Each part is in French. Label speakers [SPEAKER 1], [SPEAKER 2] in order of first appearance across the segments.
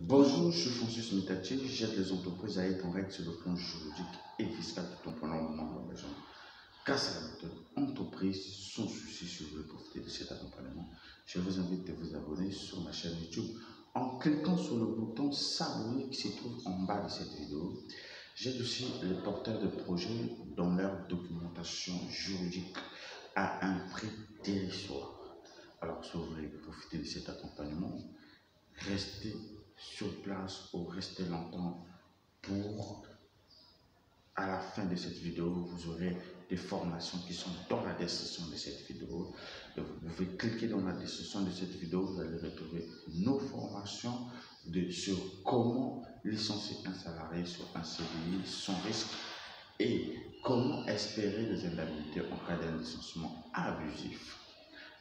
[SPEAKER 1] Bonjour, je suis Francis Mitati, j'aide les entreprises à être en règle sur le plan juridique et fiscal tout en prenant le moment de l'argent. Grâce à la méthode entreprise sans souci, si vous voulez profiter de cet accompagnement, je vous invite à vous abonner sur ma chaîne YouTube en cliquant sur le bouton s'abonner qui se trouve en bas de cette vidéo. J'aide aussi les porteurs de projets dans leur documentation juridique à un prix dérisoire. Alors, si vous voulez profiter de cet accompagnement, restez sur place ou restez longtemps pour, à la fin de cette vidéo, vous aurez des formations qui sont dans la description de cette vidéo. Et vous pouvez cliquer dans la description de cette vidéo, vous allez retrouver nos formations sur comment licencier un salarié sur un CDI sans risque et comment espérer des indemnités en cas d'un licenciement abusif.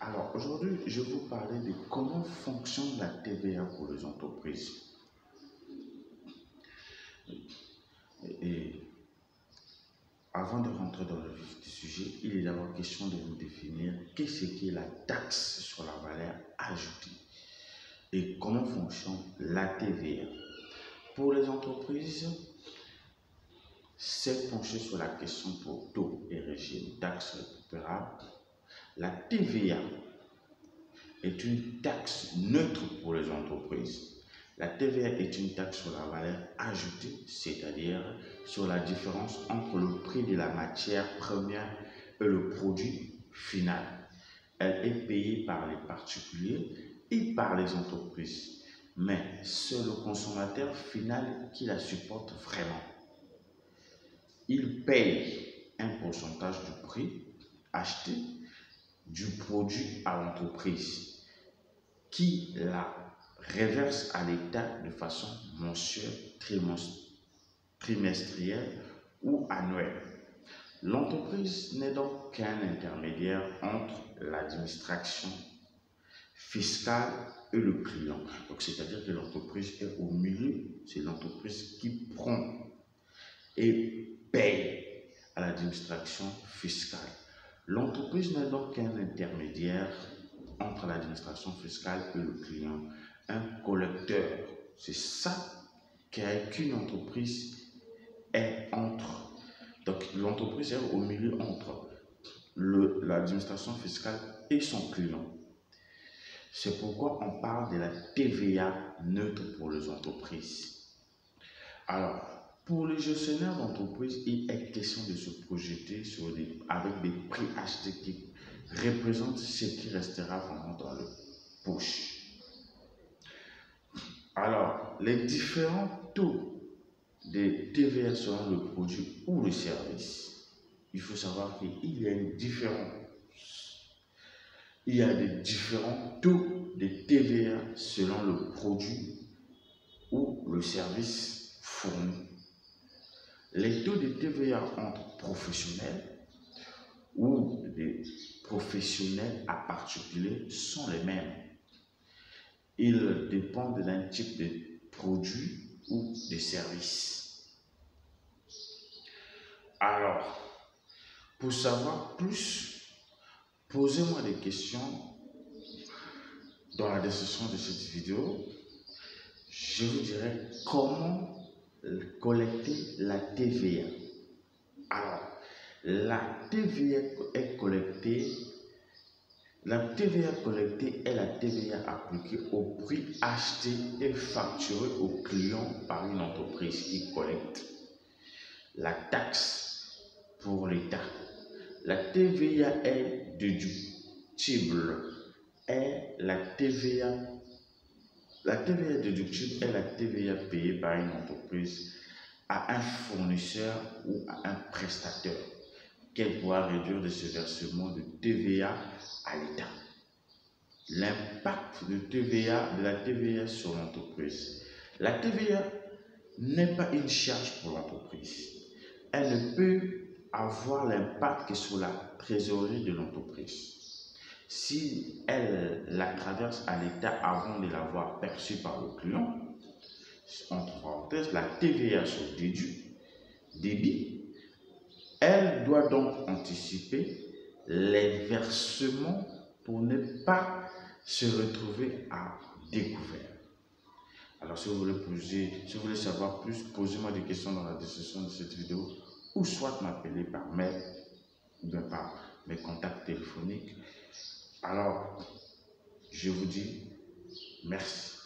[SPEAKER 1] Alors aujourd'hui, je vais vous parler de comment fonctionne la TVA pour les entreprises. Et avant de rentrer dans le vif du sujet, il est d'abord question de vous définir qu'est-ce qu'est la taxe sur la valeur ajoutée et comment fonctionne la TVA. Pour les entreprises, c'est penché sur la question pour taux et régime taxe récupérable. La TVA est une taxe neutre pour les entreprises. La TVA est une taxe sur la valeur ajoutée, c'est-à-dire sur la différence entre le prix de la matière première et le produit final. Elle est payée par les particuliers et par les entreprises, mais c'est le consommateur final qui la supporte vraiment. Il paye un pourcentage du prix acheté du produit à l'entreprise qui la reverse à l'État de façon mensuelle, trimestrielle ou annuelle. L'entreprise n'est donc qu'un intermédiaire entre l'administration fiscale et le client. Donc, c'est-à-dire que l'entreprise est au milieu, c'est l'entreprise qui prend et paye à l'administration fiscale. L'entreprise n'est donc qu'un intermédiaire entre l'administration fiscale et le client, un collecteur. C'est ça qu'une entreprise est entre. Donc l'entreprise est au milieu entre l'administration fiscale et son client. C'est pourquoi on parle de la TVA neutre pour les entreprises. Alors, pour les gestionnaires d'entreprise, il est question de se projeter avec des prix achetés qui représentent ce qui restera vraiment dans le poche. Alors, les différents taux de TVA selon le produit ou le service, il faut savoir qu'il y a une différence. Il y a des différents taux de TVA selon le produit ou le service fourni. Les taux de TVA entre professionnels ou des professionnels à particuliers sont les mêmes. Ils dépendent d'un type de produit ou de service. Alors, pour savoir plus, posez-moi des questions dans la description de cette vidéo. Je vous dirai comment collecter la TVA. Alors, la TVA collectée est la TVA appliquée au prix acheté et facturé au client par une entreprise qui collecte la taxe pour l'État. La TVA est déductible. La TVA déductible est la TVA payée par une entreprise à un fournisseur ou à un prestataire qu'elle pourra réduire de ce versement de TVA à l'État. L'impact de la TVA sur l'entreprise. La TVA n'est pas une charge pour l'entreprise. Elle ne peut avoir l'impact que sur la trésorerie de l'entreprise. Si elle la traverse à l'État avant de l'avoir perçue par le client, entre parenthèses, la TVA se débit, elle doit donc anticiper les versements pour ne pas se retrouver à découvert. Alors si vous voulez savoir plus, posez-moi des questions dans la description de cette vidéo, ou soit m'appeler par mail, ou bien par mes contacts téléphoniques. Alors, je vous dis merci.